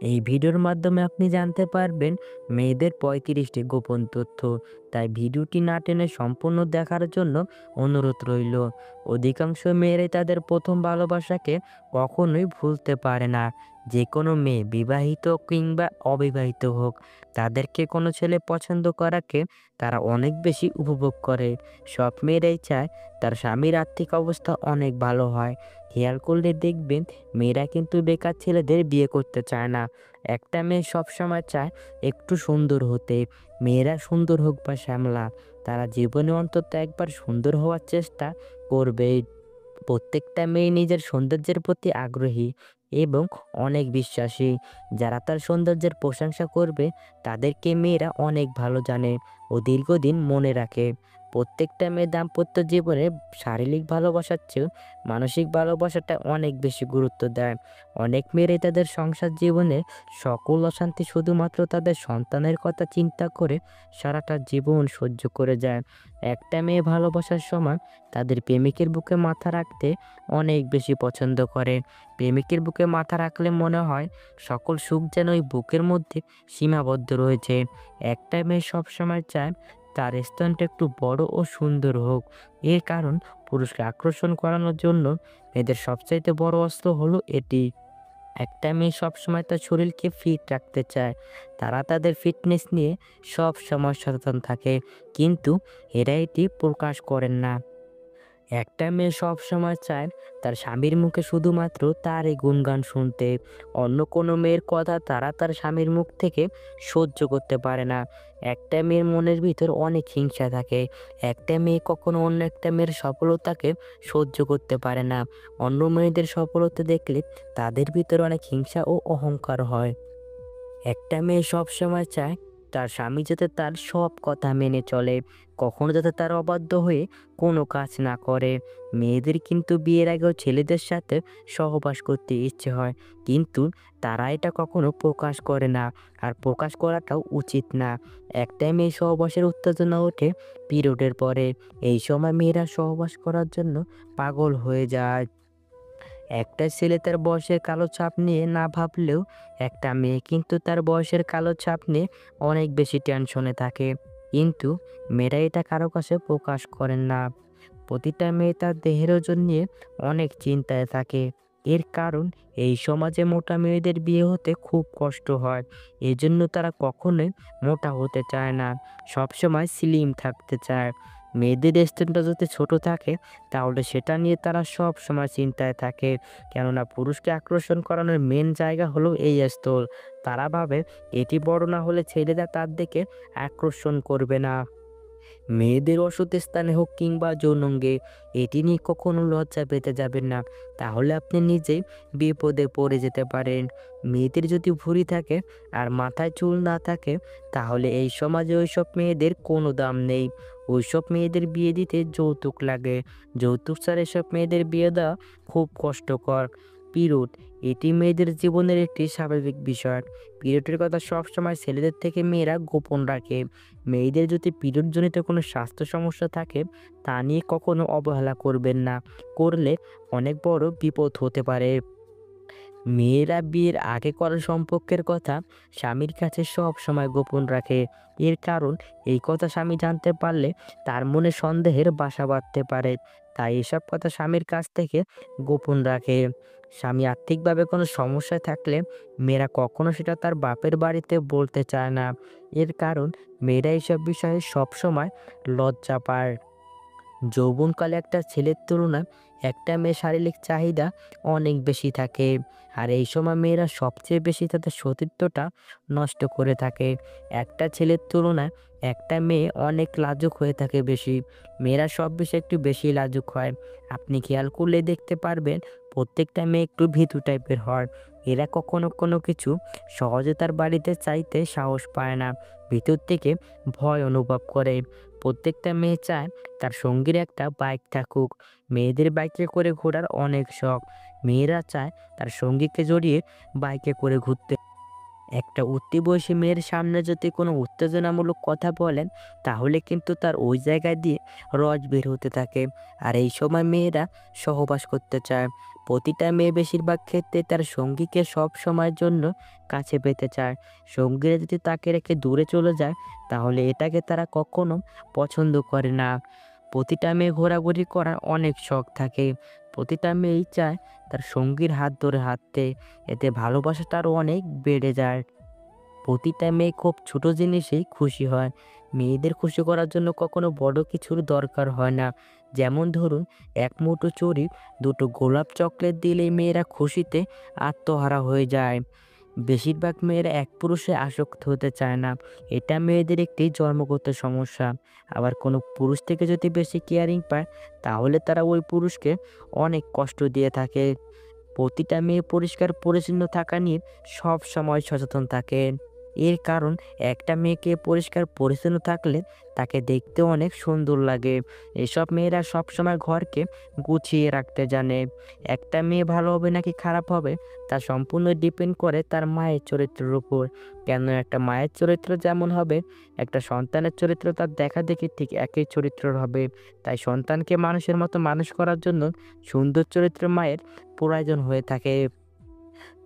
এই ভিডিওর মাধ্যমে আপনি জানতে পারবেন মেয়েদের ৩৫টি গোপন তথ্য। তাই ভিডিওটি না টেনে সম্পূর্ণ দেখার জন্য অনুরোধ রইল। অধিকাংশ মেয়েরাই তাদের প্রথম ভালোবাসাকে কখনোই ভুলতে পারে না। যে কোনো মেয়ে বিবাহিত কিংবা অবিবাহিত হোক, তাদেরকে কোনো ছেলে পছন্দ করাকে তারা অনেক বেশি উপভোগ করে। সব মেয়েরাই চায় তার স্বামীর আর্থিক অবস্থা অনেক ভালো হয়। খেয়াল করলে দেখবেন মেয়েরা কিন্তু বেকার ছেলেদের বিয়ে করতে চায় না। একটা মেয়ে সবসময় চায় একটু সুন্দর হতে। মেয়েরা সুন্দর হোক বা শ্যামলা, তারা জীবনে অন্তত একবার সুন্দর হওয়ার চেষ্টা করবেই। প্রত্যেকটা মেয়ে নিজের সৌন্দর্যের প্রতি আগ্রহী এবং অনেক বিশ্বাসী। যারা তার সৌন্দর্যের প্রশংসা করবে তাদেরকে মেয়েরা অনেক ভালো জানে ও দীর্ঘদিন মনে রাখে। প্রত্যেকটা মেয়ে দাম্পত্য জীবনে শারীরিক ভালোবাসার চেয়েও মানসিক ভালোবাসাটা অনেক বেশি গুরুত্ব দেয়। অনেক মেয়েরাই তাদের সংসার জীবনে সকল অশান্তি শুধুমাত্র তাদের সন্তানের কথা চিন্তা করে সারাটা জীবন সহ্য করে যায়। একটা মেয়ে ভালোবাসার সময় তাদের প্রেমিকের বুকে মাথা রাখতে অনেক বেশি পছন্দ করে। প্রেমিকের বুকে মাথা রাখলে মনে হয় সকল সুখ যেন ওই বুকের মধ্যে সীমাবদ্ধ রয়েছে। একটা মেয়ে সবসময় চায় তার স্থানটা একটু বড় ও সুন্দর হোক। এর কারণ পুরুষকে আকর্ষণ করানোর জন্য মেয়েদের সবচাইতে বড় অস্ত্র হলো এটি। একটা মেয়ে সবসময় তার শরীরকে ফিট রাখতে চায়। তারা তাদের ফিটনেস নিয়ে সবসময় সচেতন থাকে। কিন্তু এরা এটি প্রকাশ করেন না। একটা মেয়ে সবসময় চায় তার স্বামীর মুখে শুধুমাত্র তারই গুণগান শুনতে। অন্য কোনো মেয়ের কথা তারা তার স্বামীর মুখ থেকে সহ্য করতে পারে না। একটা মেয়ের মনের ভিতর অনেক হিংসা থাকে। একটা মেয়ে কখনো অন্য একটা মেয়ের সফলতাকে সহ্য করতে পারে না। অন্য মেয়েদের সফলতা দেখলে তাদের ভিতরে অনেক হিংসা ও অহংকার হয়। একটা মেয়ে সবসময় চায় তার স্বামী যাতে তার সব কথা মেনে চলে, কখনো যাতে তার অবাধ্য হয়ে কোনো কাজ না করে। মেয়েদের কিন্তু বিয়ের আগেও ছেলেদের সাথে সহবাস করতে ইচ্ছে হয়, কিন্তু তারা এটা কখনো প্রকাশ করে না, আর প্রকাশ করাটাও উচিত না। একটা মেয়ে সহবাসের উত্তেজনা ওঠে পিরিয়ডের পরে। এই সময় মেয়েরা সহবাস করার জন্য পাগল হয়ে যায়। একটা ছেলে তার বয়সের কালো ছাপ নিয়ে না ভাবলেও একটা মেয়ে কিন্তু তার বয়সের কালো ছাপ নিয়ে অনেক বেশি টেনশনে থাকে। কিন্তু মেয়েরা এটা কারো কাছে প্রকাশ করেন না। প্রতিটা মেয়ে তার দেহের ওজন নিয়ে অনেক চিন্তায় থাকে। এর কারণ এই সমাজে মোটা মেয়েদের বিয়ে হতে খুব কষ্ট হয়। এজন্য তারা কখনোই মোটা হতে চায় না, সবসময় স্লিম থাকতে চায়। মেয়েদের স্ট্যান্ডটা যদি ছোট থাকে তাহলে সেটা নিয়ে তারা সব সময় চিন্তায় থাকে। কেননা পুরুষকে আকর্ষণ করানোর মেন জায়গা হলো এই স্থল। তারা ভাবে এটি বড় না হলে ছেলেরা তার দিকে আকর্ষণ করবে না। মেয়েদের অসুখ স্থানে হোক কিংবা যৌনাঙ্গে, এটি নিয়ে কখনো লজ্জা পেতে যাবেন না, তাহলে আপনি নিজেই বিপদে পড়ে যেতে পারেন। মেয়েদের যদি ভুঁড়ি থাকে আর মাথায় চুল না থাকে, তাহলে এই সমাজে ওইসব মেয়েদের কোনো দাম নেই। ওইসব মেয়েদের বিয়ে দিতে যৌতুক লাগে। যৌতুক ছাড়া এসব মেয়েদের বিয়ে দেওয়া খুব কষ্টকর। পিরুড, এটি মেয়েদের জীবনের একটি স্বাভাবিক বিষয়। পিরিয়ডের কথা সবসময় ছেলেদের থেকে মেয়েরা গোপন রাখে। মেয়েদের যদি পিরিয়ডজনিত কোনো স্বাস্থ্য সমস্যা থাকে, তা নিয়ে কখনো অবহেলা করবেন না। করলে অনেক বড় বিপদ হতে পারে। মেয়েরা বিয়ের আগে করা সম্পর্কের কথা স্বামীর কাছে সব সময় গোপন রাখে। এর কারণ এই কথা স্বামী জানতে পারলে তার মনে সন্দেহের বাসা বাঁধতে পারে। তাই এসব কথা স্বামীর কাছ থেকে গোপন রাখে। স্বামী আর্থিকভাবে কোনো সমস্যায় থাকলে মেয়েরা কখনো সেটা তার বাপের বাড়িতে বলতে চায় না। এর কারণ মেয়েরা এইসব বিষয়ে সবসময় লজ্জা পায়। যৌবনকালে একটা ছেলের তুলনায় একটা মেয়ের শারীরিক চাহিদা অনেক বেশি থাকে। আর এই সময় মেয়েরা সবচেয়ে বেশি তাদের সতীত্বটা নষ্ট করে থাকে। একটা ছেলের তুলনায় একটা মেয়ে অনেক লাজুক হয়ে থাকে বেশি। মেয়েরা সব বিষয়ে একটু বেশি লাজুক হয়। আপনি খেয়াল করলে দেখতে পারবেন প্রত্যেকটা মেয়ে একটু ভীতু টাইপের হয়। এরা কখনো কোনো কিছু সহজে তার বাড়িতে চাইতে সাহস পায় না। ভিতর থেকে ভয় অনুভব করে। প্রত্যেকটা মেয়ে চায় তার সঙ্গীর একটা বাইক থাকুক। মেয়েদের বাইকে করে ঘোরার অনেক শখ। মেয়েরা চায় তার সঙ্গীকে জড়িয়ে বাইকে করে ঘুরতে। একটা উঠতি বয়সী মেয়ের সামনে যদি কোনো উত্তেজনামূলক কথা বলেন, তাহলে কিন্তু তার ওই জায়গায় দিয়ে রস বের হতে থাকে। আর এই সময় মেয়েরা সহবাস করতে চায়। প্রতিটা মেয়ে বেশিরভাগ ক্ষেত্রে তার সঙ্গীকে সব সময়ের জন্য কাছে পেতে চায়। সঙ্গীরা যদি তাকে রেখে দূরে চলে যায়, তাহলে এটাকে তারা কখনো পছন্দ করে না। প্রতিটা মেয়ে ঘোরাঘুরি করার অনেক শখ থাকে। প্রতিটা মেয়েই চায় তার সঙ্গীর হাত ধরে হাঁটতে। এতে ভালোবাসাটা আরও অনেক বেড়ে যায়। প্রতিটা মেয়ে খুব ছোট জিনিসেই খুশি হয়। মেয়েদের খুশি করার জন্য কখনো বড় কিছুর দরকার হয় না। যেমন ধরুন, এক মুঠো চুড়ি, দুটো গোলাপ চকলেট দিলেই মেয়েরা খুশিতে আত্মহারা হয়ে যায়। বেশিরভাগ মেয়েরা এক পুরুষে আসক্ত হতে চায় না। এটা মেয়েদের একটি জন্মগত সমস্যা। আবার কোনো পুরুষ থেকে যদি বেশি কেয়ারিং পায়, তাহলে তারা ওই পুরুষকে অনেক কষ্ট দিয়ে থাকে। প্রতিটা মেয়ে পরিষ্কার পরিচ্ছন্ন থাকা নিয়ে সব সময় সচেতন থাকে। এর কারণ, একটা মেয়েকে পরিষ্কার পরিচ্ছন্ন থাকলে তাকে দেখতে অনেক সুন্দর লাগে। এসব মেয়েরা সবসময় ঘরকে গুছিয়ে রাখতে জানে। একটা মেয়ে ভালো হবে নাকি খারাপ হবে, তা সম্পূর্ণ ডিপেন্ড করে তার মায়ের চরিত্রের উপর। কেন একটা মায়ের চরিত্র যেমন হবে, একটা সন্তানের চরিত্র তার দেখাদেখি ঠিক একই চরিত্রের হবে। তাই সন্তানকে মানুষের মতো মানুষ করার জন্য সুন্দর চরিত্রের মায়ের প্রয়োজন হয়ে থাকে।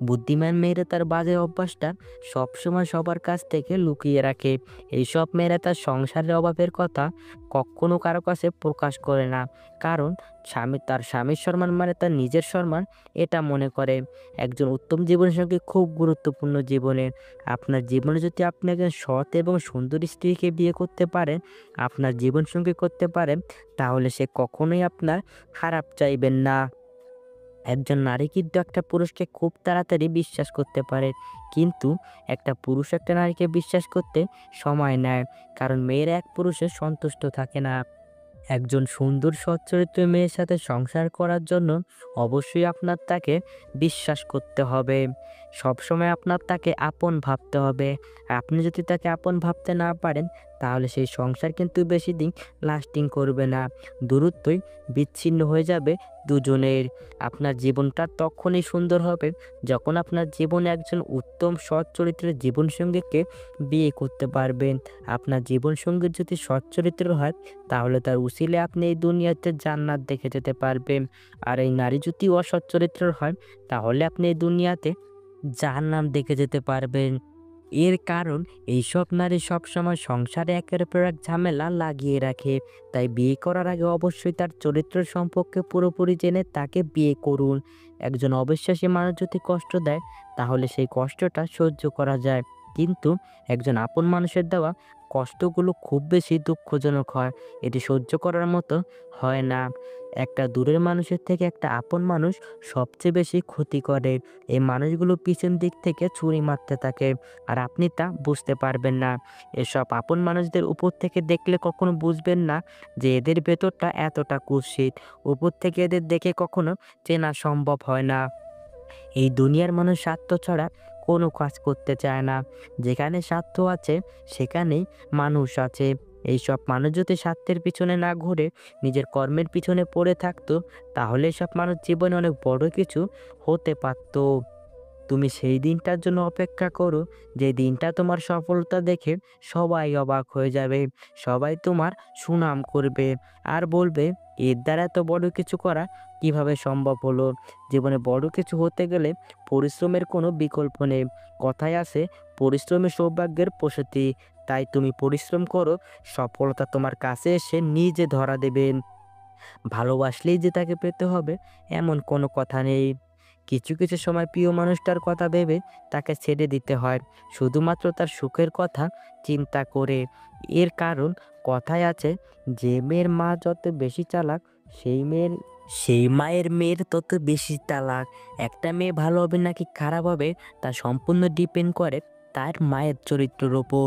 বুদ্ধিমান মেয়েরা তার বাজে অভ্যাসটা সবসময় সবার কাছ থেকে লুকিয়ে রাখে। এইসব মেয়েরা তার সংসারের অভাবের কথা কখনো কারো কাছে প্রকাশ করে না। কারণ তার স্বামীর সম্মান মানে তার নিজের সম্মান, এটা মনে করে। একজন উত্তম জীবনসঙ্গী খুব গুরুত্বপূর্ণ জীবনে। আপনার জীবনে যদি আপনি একজন সৎ এবং সুন্দরী স্ত্রীকে বিয়ে করতে পারেন, আপনার জীবনসঙ্গী করতে পারেন, তাহলে সে কখনোই আপনার খারাপ চাইবেন না। একজন নারী কিন্তু একটা পুরুষকে খুব তাড়াতাড়ি বিশ্বাস করতে পারে, কিন্তু একটা পুরুষ একটা নারীকে বিশ্বাস করতে সময় নেয়। কারণ মেয়েরা এক পুরুষে সন্তুষ্ট থাকে না। একজন সুন্দর সচ্চরিত্র মেয়ের সাথে সংসার করার জন্য অবশ্যই আপনার তাকে বিশ্বাস করতে হবে। সবসময় আপনার তাকে আপন ভাবতে হবে। আপনি যদি তাকে আপন ভাবতে না পারেন, তাহলে সেই সংসার কিন্তু বেশি দিন লাস্টিং করবে না। দূরত্বই বিচ্ছিন্ন হয়ে যাবে দুজনের। আপনার জীবনটা তখনই সুন্দর হবে, যখন আপনার জীবনে একজন উত্তম সৎ চরিত্রের জীবনসঙ্গীকে বিয়ে করতে পারবেন। আপনার জীবনসঙ্গী যদি সৎ চরিত্রের হয়, তাহলে তার উসিলে আপনি এই দুনিয়াতে জান্নাত দেখে যেতে পারবেন। আর এই নারী যদি অসৎ চরিত্রের হয়, তাহলে আপনি এই দুনিয়াতে জাহান্নাম দেখে যেতে পারবেন। এর কারণ, এইসব নারী সবসময় সংসারে একের পর এক ঝামেলা লাগিয়ে রাখে। তাই বিয়ে করার আগে অবশ্যই তার চরিত্র সম্পর্কে পুরোপুরি জেনে তাকে বিয়ে করুন। একজন অবিশ্বাসী মানুষ যদি কষ্ট দেয়, তাহলে সেই কষ্টটা সহ্য করা যায়। কিন্তু একজন আপন মানুষের দেওয়া কষ্টগুলো খুব বেশি দুঃখজনক হয়। এটি সহ্য করার মতো হয় না। একটা দূরের মানুষের থেকে একটা আপন মানুষ সবচেয়ে বেশি ক্ষতি করে। এই মানুষগুলো পিছন দিক থেকে ছুরি মারতে থাকে, আর আপনি তা বুঝতে পারবেন না। এসব আপন মানুষদের উপর থেকে দেখলে কখনো বুঝবেন না যে এদের ভেতরটা এতটা কুৎসিত। উপর থেকে এদের দেখে কখনো চেনা সম্ভব হয় না। এই দুনিয়ার মানুষ স্বার্থ ছাড়া কোনো কাজ করতে চায় না। যেখানে স্বার্থ আছে, সেখানেই মানুষ আছে। এইসব মানুষ যদি স্বার্থের পিছনে না ঘুরে নিজের কর্মের পিছনে পড়ে থাকতো, তাহলে এসব মানুষ জীবনে অনেক বড় কিছু হতে পারতো। তুমি সেই দিনটার জন্য অপেক্ষা করো, যে দিনটা তোমার সফলতা দেখে সবাই অবাক হয়ে যাবে। সবাই তোমার সুনাম করবে আর বলবে, এর দ্বারা এত বড় কিছু করা কিভাবে সম্ভব হলো। জীবনে বড় কিছু হতে গেলে পরিশ্রমের কোনো বিকল্প নেই। কথায় আছে, পরিশ্রমী সৌভাগ্যের প্রসূতি। তাই তুমি পরিশ্রম করো, সফলতা তোমার কাছে এসে নিজে ধরা দেবেন। ভালোবাসলেই যে তাকে পেতে হবে, এমন কোনো কথা নেই। কিছু কিছু সময় প্রিয় মানুষটার কথা ভেবে তাকে ছেড়ে দিতে হয়, শুধুমাত্র তার সুখের কথা চিন্তা করে। এর কারণ, কথায় আছে, যে মেয়ের মা যত বেশি চালাক, সেই মায়ের মেয়ের তত বেশি তালাক। একটা মেয়ে ভালো হবে নাকি খারাপ হবে, তা সম্পূর্ণ ডিপেন্ড করে তার মায়ের চরিত্রের ওপর।